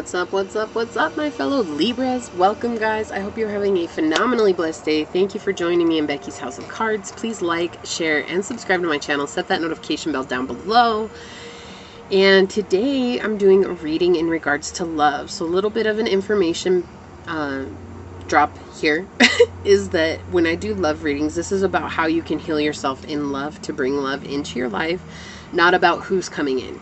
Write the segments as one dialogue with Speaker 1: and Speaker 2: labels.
Speaker 1: What's up, my fellow Libras? Welcome, guys. I hope you're having a phenomenally blessed day. Thank you for joining me in Becky's House of Cards. Please like, share, and subscribe to my channel. Set that notification bell down below. And today I'm doing a reading in regards to love. So a little bit of an information drop here is that when I do love readings, this is about how you can heal yourself in love to bring love into your life, not about who's coming in.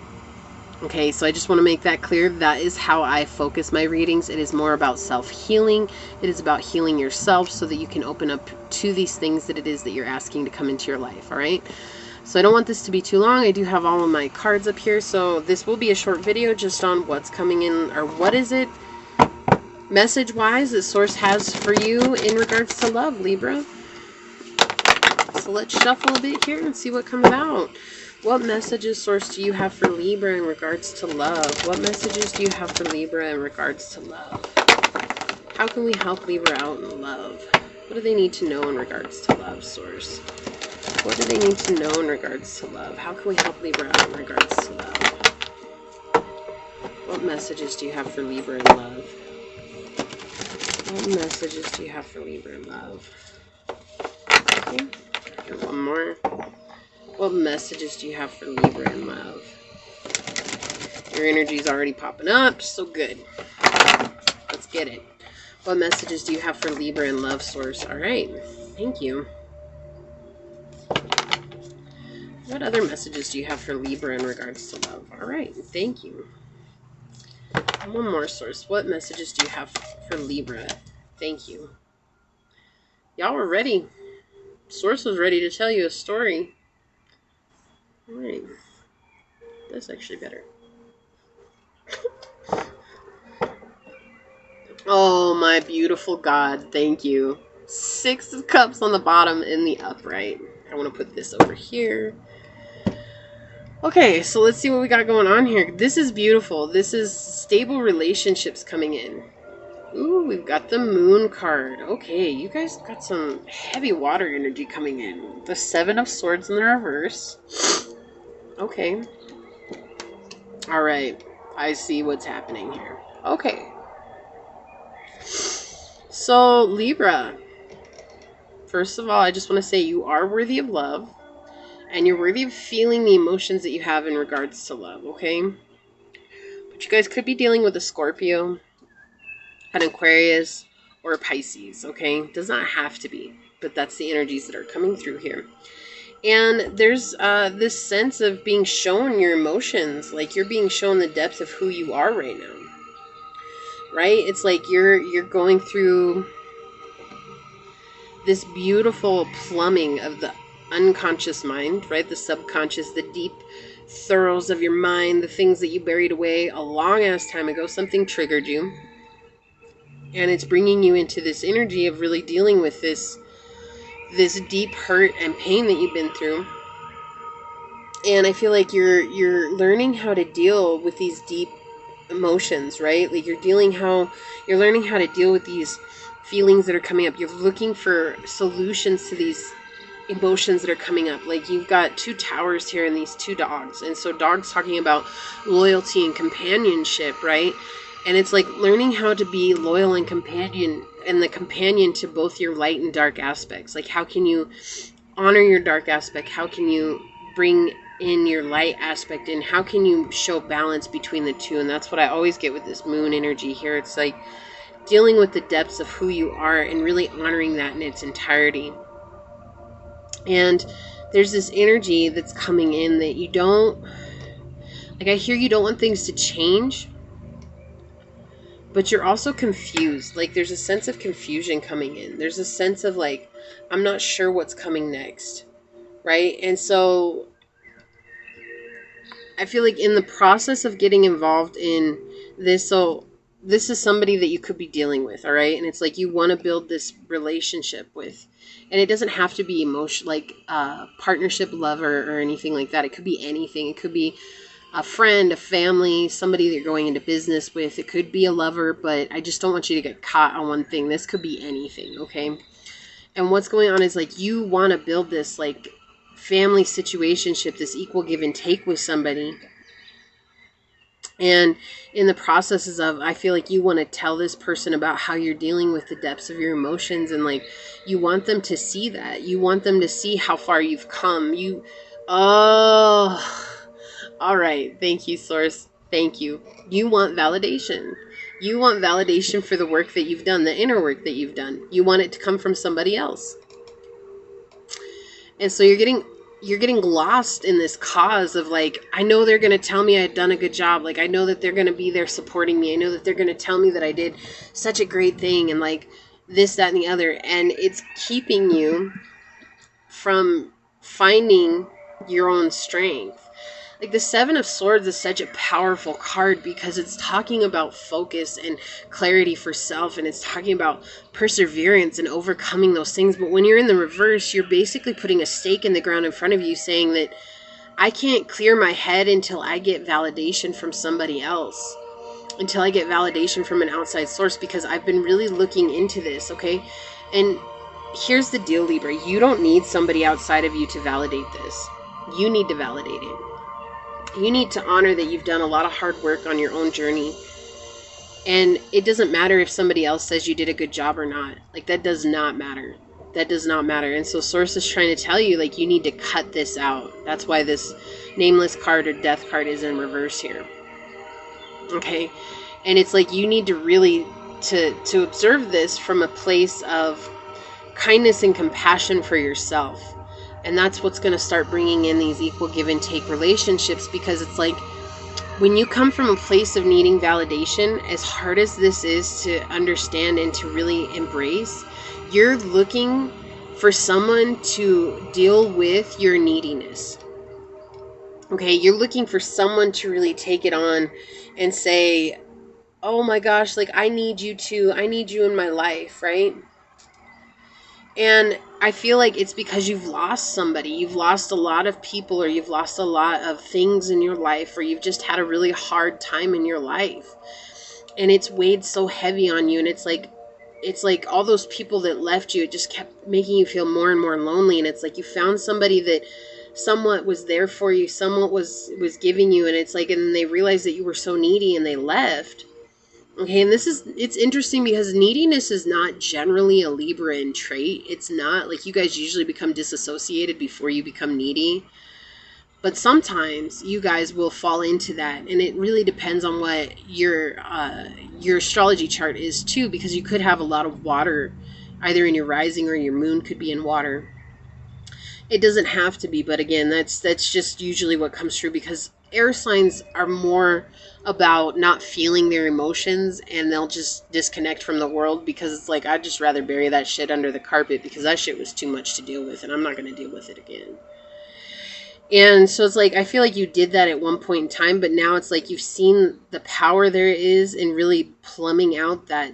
Speaker 1: Okay, so I just want to make that clear. That is how I focus my readings. It is more about self-healing. It is about healing yourself so that you can open up to these things that it is that you're asking to come into your life, all right? So I don't want this to be too long. I do have all of my cards up here, so this will be a short video just on what's coming in, or what is it message-wise that Source has for you in regards to love, Libra. So let's shuffle a bit here and see what comes out. What messages, Source, do you have for Libra in regards to love? What messages do you have for Libra in regards to love? How can we help Libra out in love? What do they need to know in regards to love, Source? What do they need to know in regards to love? How can we help Libra out in regards to love? What messages do you have for Libra in love? What messages do you have for Libra in love? Okay, and one more. What messages do you have for Libra in love? Your energy is already popping up, so good. Let's get it. What messages do you have for Libra in love, Source? All right, thank you. What other messages do you have for Libra in regards to love? All right, thank you. And one more, Source. What messages do you have for Libra? Thank you. Y'all were ready. Source was ready to tell you a story. All right. That's actually better. Oh, my beautiful God. Thank you. 6 of Cups on the bottom in the upright. I want to put this over here. Okay, so let's see what we got going on here. This is beautiful. This is stable relationships coming in. Ooh, we've got the Moon card. Okay, you guys got some heavy water energy coming in. The 7 of Swords in the reverse. Okay. All right. I see what's happening here. Okay. So, Libra. First of all, I just want to say you are worthy of love. And you're worthy of feeling the emotions that you have in regards to love, okay? But you guys could be dealing with a Scorpio, an Aquarius, or a Pisces, okay? Does not have to be. But that's the energies that are coming through here. And there's this sense of being shown your emotions. Like you're being shown the depth of who you are right now. Right? It's like you're going through this beautiful plumbing of the unconscious mind, right? The subconscious, the deep throes of your mind, the things that you buried away a long ass time ago. Something triggered you. And it's bringing you into this energy of really dealing with this deep hurt and pain that you've been through. And I feel like you're learning how to deal with these deep emotions, right? Like you're learning how to deal with these feelings that are coming up. You're looking for solutions to these emotions that are coming up. Like you've got 2 towers here and these 2 dogs. And so dogs talking about loyalty and companionship, right? And it's like learning how to be loyal and the companion to both your light and dark aspects. Like how can you honor your dark aspect? How can you bring in your light aspect? And how can you show balance between the two? And that's what I always get with this moon energy here. It's like dealing with the depths of who you are and really honoring that in its entirety. And there's this energy that's coming in that you don't, like I hear you don't want things to change, but you're also confused. Like there's a sense of confusion coming in. There's a sense of like, I'm not sure what's coming next, right? And so I feel like in the process of getting involved in this, so this is somebody that you could be dealing with, all right? And it's like you want to build this relationship with, and it doesn't have to be emotion, like partnership, lover, or anything like that. It could be anything. It could be a friend, a family, somebody that you're going into business with. It could be a lover, but I just don't want you to get caught on one thing. This could be anything, okay? And what's going on is like you want to build this like family situationship, this equal give and take with somebody. And in the processes of, I feel like you want to tell this person about how you're dealing with the depths of your emotions, and like you want them to see that. You want them to see how far you've come. Oh, all right. Thank you, Source. Thank you. You want validation. You want validation for the work that you've done, the inner work that you've done. You want it to come from somebody else. And so you're getting lost in this cause of like, I know they're going to tell me I've done a good job. Like, I know that they're going to be there supporting me. I know that they're going to tell me that I did such a great thing, and like this, that, and the other. And it's keeping you from finding your own strength. Like the Seven of Swords is such a powerful card because it's talking about focus and clarity for self, and it's talking about perseverance and overcoming those things. But when you're in the reverse, you're basically putting a stake in the ground in front of you saying that I can't clear my head until I get validation from somebody else, until I get validation from an outside source, because I've been really looking into this, okay? And here's the deal, Libra. You don't need somebody outside of you to validate this. You need to validate it. You need to honor that you've done a lot of hard work on your own journey. And it doesn't matter if somebody else says you did a good job or not. Like, that does not matter. That does not matter. And so Source is trying to tell you, like, you need to cut this out. That's why this Nameless card or Death card is in reverse here. Okay? And it's like you need to really to observe this from a place of kindness and compassion for yourself. And that's what's going to start bringing in these equal give and take relationships, because it's like when you come from a place of needing validation, as hard as this is to understand and to really embrace, you're looking for someone to deal with your neediness. Okay, you're looking for someone to really take it on and say, oh my gosh, like I need you in my life, right? And I feel like it's because you've lost somebody. You've lost a lot of people, or you've lost a lot of things in your life, or you've just had a really hard time in your life. And it's weighed so heavy on you. And it's like all those people that left you, it just kept making you feel more and more lonely. And it's like you found somebody that somewhat was there for you, somewhat was giving you. And it's like, and then they realized that you were so needy and they left. Okay, and it's interesting because neediness is not generally a Libran trait. It's not like you guys usually become disassociated before you become needy. But sometimes you guys will fall into that, and it really depends on what your astrology chart is too, because you could have a lot of water either in your rising or your moon could be in water. It doesn't have to be, but again, that's just usually what comes through, because air signs are more about not feeling their emotions, and they'll just disconnect from the world, because it's like, I'd just rather bury that shit under the carpet because that shit was too much to deal with and I'm not going to deal with it again. And so it's like, I feel like you did that at one point in time, but now it's like you've seen the power there is in really plumbing out that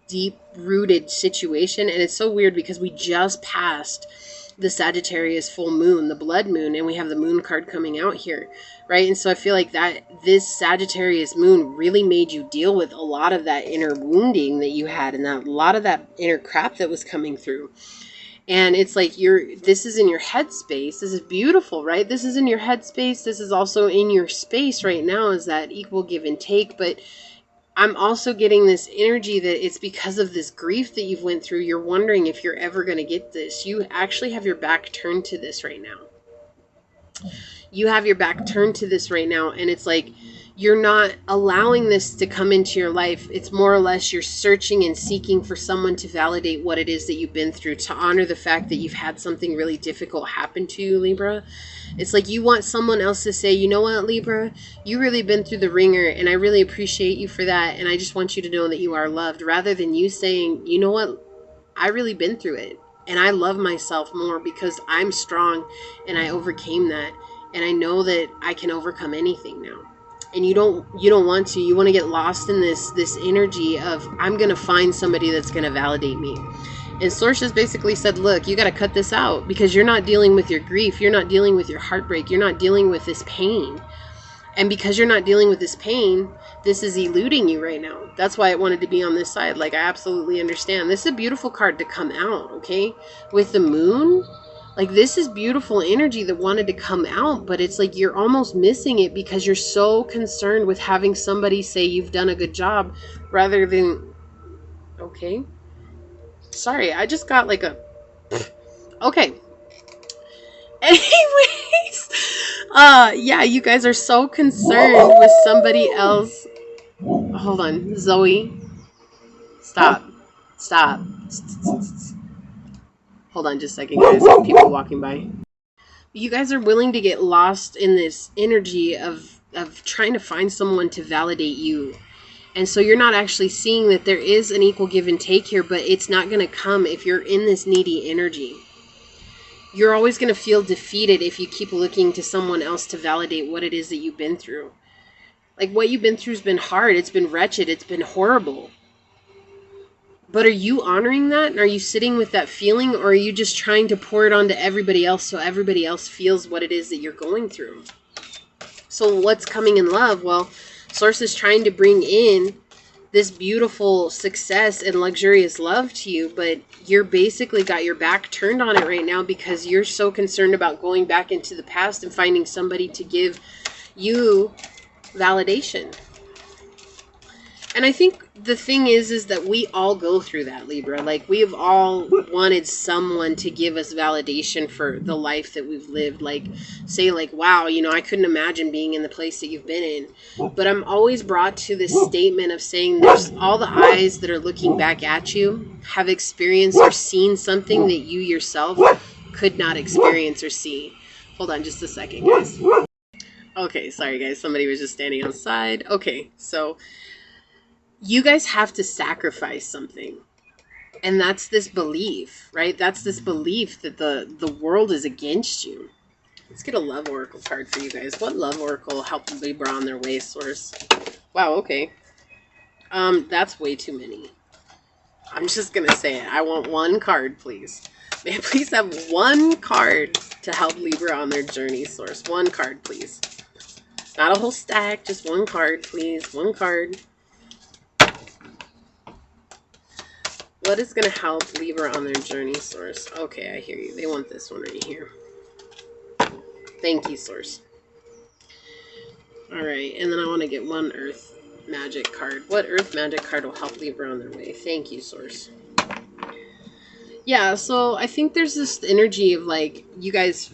Speaker 1: deep-rooted situation. And it's so weird because we just passed the Sagittarius full moon, the blood moon, and we have the moon card coming out here, right? And so I feel like that this Sagittarius moon really made you deal with a lot of that inner wounding that you had, and that a lot of that inner crap that was coming through. And it's like this is in your headspace. This is beautiful, right? This is in your headspace. This is also in your space right now, is that equal give and take. But I'm also getting this energy that it's because of this grief that you've went through. You're wondering if you're ever going to get this. You actually have your back turned to this right now. You have your back turned to this right now. And it's like you're not allowing this to come into your life. It's more or less you're searching and seeking for someone to validate what it is that you've been through, to honor the fact that you've had something really difficult happen to you, Libra. It's like you want someone else to say, you know what, Libra, you really been through the ringer, and I really appreciate you for that, and I just want you to know that you are loved, rather than you saying, you know what, I really been through it, and I love myself more because I'm strong, and I overcame that, and I know that I can overcome anything now. And you don't want to. You want to get lost in this energy of, I'm going to find somebody that's going to validate me. And Source has basically said, look, you got to cut this out, because you're not dealing with your grief. You're not dealing with your heartbreak. You're not dealing with this pain. And because you're not dealing with this pain, this is eluding you right now. That's why I wanted to be on this side. Like, I absolutely understand. This is a beautiful card to come out, okay? With the moon, Like, this is beautiful energy that wanted to come out, but it's like you're almost missing it because you're so concerned with having somebody say you've done a good job rather than, okay. Sorry, I just got like a, okay. Anyways, yeah, you guys are so concerned with somebody else. Hold on, Zoe. Stop. Stop. Hold on just a second, guys. People walking by. You guys are willing to get lost in this energy of trying to find someone to validate you. And so you're not actually seeing that there is an equal give and take here, but it's not going to come if you're in this needy energy. You're always going to feel defeated if you keep looking to someone else to validate what it is that you've been through. Like, what you've been through has been hard. It's been wretched. It's been horrible. But are you honoring that? And are you sitting with that feeling? Or are you just trying to pour it onto everybody else so everybody else feels what it is that you're going through? So what's coming in love? Well, Source is trying to bring in this beautiful success and luxurious love to you, but you're basically got your back turned on it right now because you're so concerned about going back into the past and finding somebody to give you validation. And I think the thing is that we all go through that, Libra. Like, we have all wanted someone to give us validation for the life that we've lived. Like, say, like, wow, you know, I couldn't imagine being in the place that you've been in. But I'm always brought to this statement of saying there's all the eyes that are looking back at you have experienced or seen something that you yourself could not experience or see. Hold on just a second, guys. Okay, sorry, guys. Somebody was just standing outside. Okay, so you guys have to sacrifice something. And that's this belief, right? That's this belief that the world is against you. Let's get a love oracle card for you guys. What love oracle helped Libra on their way, Source? Wow, okay. That's way too many. I'm just going to say it. I want one card, please. May I please have one card to help Libra on their journey, Source? One card, please. Not a whole stack, just one card, please. One card. What is going to help Libra on their journey, Source? Okay, I hear you. They want this one right here. Thank you, Source. All right, and then I want to get one Earth Magic card. What Earth Magic card will help Libra on their way? Thank you, Source. Yeah, so I think there's this energy of, like, you guys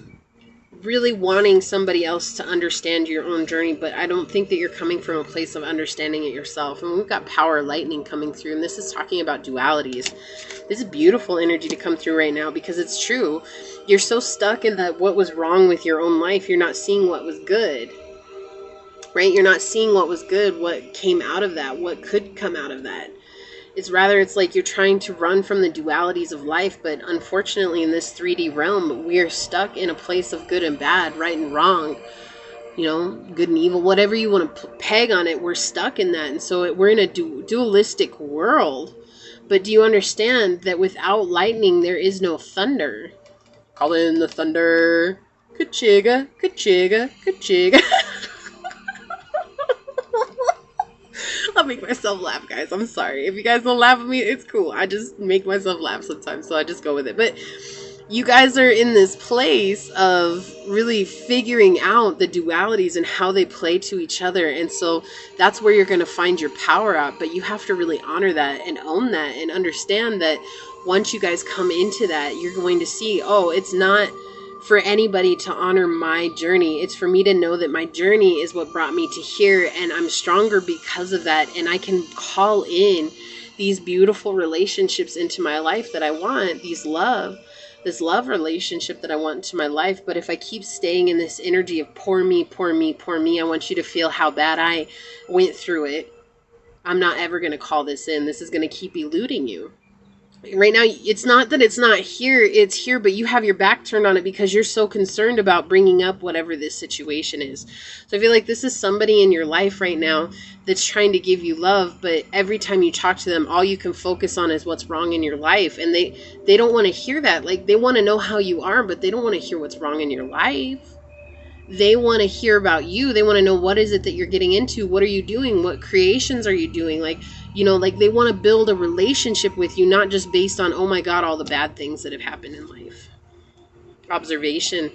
Speaker 1: really wanting somebody else to understand your own journey, but I don't think that you're coming from a place of understanding it yourself. And we've got power lightning coming through, and this is talking about dualities. This is beautiful energy to come through right now because it's true. You're so stuck in that what was wrong with your own life, you're not seeing what was good, right? You're not seeing what was good, what came out of that, what could come out of that. It's like you're trying to run from the dualities of life, but unfortunately in this 3D realm, we are stuck in a place of good and bad, right and wrong, you know, good and evil, whatever you want to peg on it, we're stuck in that. And so we're in a dualistic world. But do you understand that without lightning, there is no thunder? Call in the thunder. Kachiga, kachiga, kachiga. I'll make myself laugh, guys. I'm sorry. If you guys don't laugh at me, it's cool. I just make myself laugh sometimes, so I just go with it. But you guys are in this place of really figuring out the dualities and how they play to each other. And so that's where you're going to find your power at. But you have to really honor that and own that and understand that once you guys come into that, you're going to see, oh, it's not for anybody to honor my journey. It's for me to know that my journey is what brought me to here, and I'm stronger because of that, and I can call in these beautiful relationships into my life that I want, this love relationship that I want into my life. But if I keep staying in this energy of poor me, poor me, poor me, I want you to feel how bad I went through it, I'm not ever going to call this in. This is going to keep eluding you. Right now, it's not that it's not here, it's here, but you have your back turned on it because you're so concerned about bringing up whatever this situation is. So I feel like this is somebody in your life right now that's trying to give you love, but every time you talk to them, all you can focus on is what's wrong in your life. And they don't want to hear that. Like, they want to know how you are, but they don't want to hear what's wrong in your life. They want to hear about you. They want to know, what is it that you're getting into? What are you doing? What creations are you doing? Like, you know, like, they want to build a relationship with you, not just based on, oh my God, all the bad things that have happened in life. observation.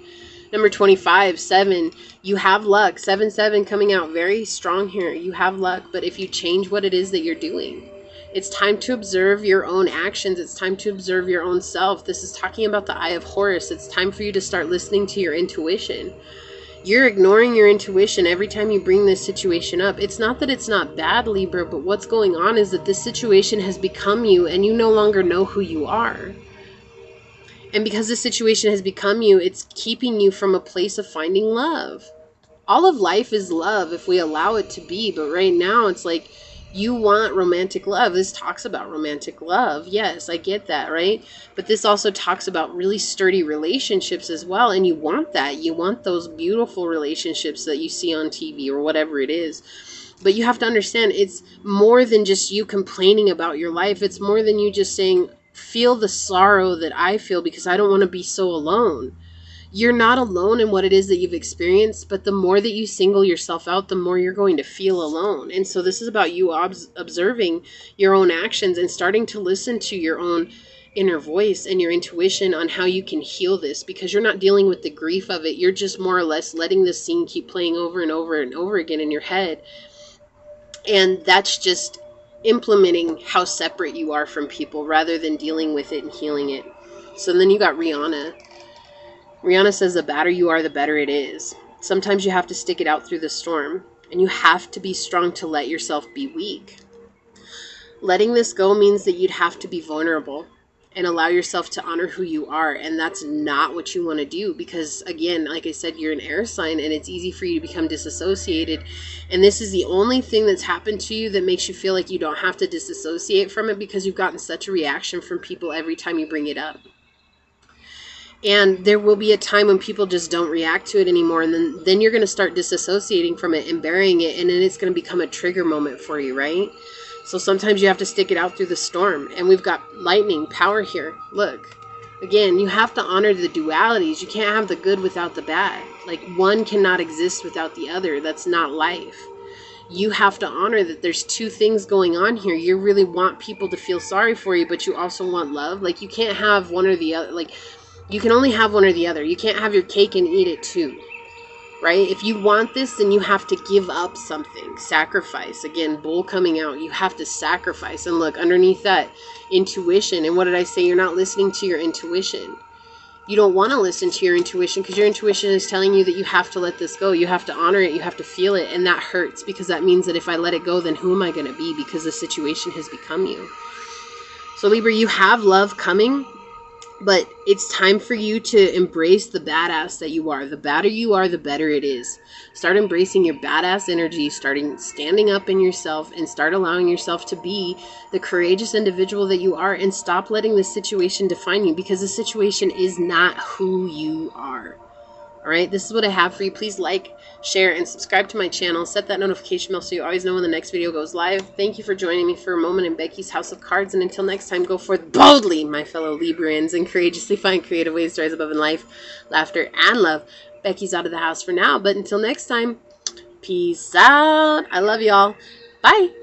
Speaker 1: Number 25, 7, you have luck. 7, 7 coming out very strong here. You have luck, but if you change what it is that you're doing, it's time to observe your own actions. It's time to observe your own self. This is talking about the Eye of Horus. It's time for you to start listening to your intuition. You're ignoring your intuition every time you bring this situation up. It's not that it's not bad, Libra, but what's going on is that this situation has become you and you no longer know who you are. And because this situation has become you, it's keeping you from a place of finding love. All of life is love if we allow it to be. But right now it's like you want romantic love. This talks about romantic love. Yes, I get that, right? But this also talks about really sturdy relationships as well. And you want that. You want those beautiful relationships that you see on TV or whatever it is. But you have to understand it's more than just you complaining about your life. It's more than you just saying, feel the sorrow that I feel because I don't want to be so alone. You're not alone in what it is that you've experienced, but the more that you single yourself out, the more you're going to feel alone. And so this is about you observing your own actions and starting to listen to your own inner voice and your intuition on how you can heal this, because you're not dealing with the grief of it. You're just more or less letting this scene keep playing over and over and over again in your head. And that's just implementing how separate you are from people rather than dealing with it and healing it. So then you got Rihanna. Rihanna says the badder you are, the better it is. Sometimes you have to stick it out through the storm, and you have to be strong to let yourself be weak. Letting this go means that you'd have to be vulnerable and allow yourself to honor who you are. And that's not what you want to do because, again, like I said, you're an air sign and it's easy for you to become disassociated. And this is the only thing that's happened to you that makes you feel like you don't have to disassociate from it because you've gotten such a reaction from people every time you bring it up. And there will be a time when people just don't react to it anymore. And then you're going to start disassociating from it and burying it. And then it's going to become a trigger moment for you, right? So sometimes you have to stick it out through the storm. And we've got lightning power here. Look, again, you have to honor the dualities. You can't have the good without the bad. Like one cannot exist without the other. That's not life. You have to honor that there's two things going on here. You really want people to feel sorry for you, but you also want love. Like you can't have one or the other. Like you can only have one or the other. You can't have your cake and eat it too. Right? If you want this, then you have to give up something. Sacrifice. Again, bull coming out. You have to sacrifice. And look, underneath that, intuition. And what did I say? You're not listening to your intuition. You don't want to listen to your intuition because your intuition is telling you that you have to let this go. You have to honor it. You have to feel it. And that hurts because that means that if I let it go, then who am I going to be? Because the situation has become you. So Libra, you have love coming. But it's time for you to embrace the badass that you are. The badder you are, the better it is. Start embracing your badass energy, standing up in yourself, and start allowing yourself to be the courageous individual that you are, and stop letting the situation define you, because the situation is not who you are. All right, this is what I have for you. Please like, share, and subscribe to my channel. Set that notification bell so you always know when the next video goes live. Thank you for joining me for a moment in Becky's House of Cards. And until next time, go forth boldly, my fellow Librans, and courageously find creative ways to rise above in life, laughter, and love. Becky's out of the house for now, but until next time, peace out. I love y'all. Bye.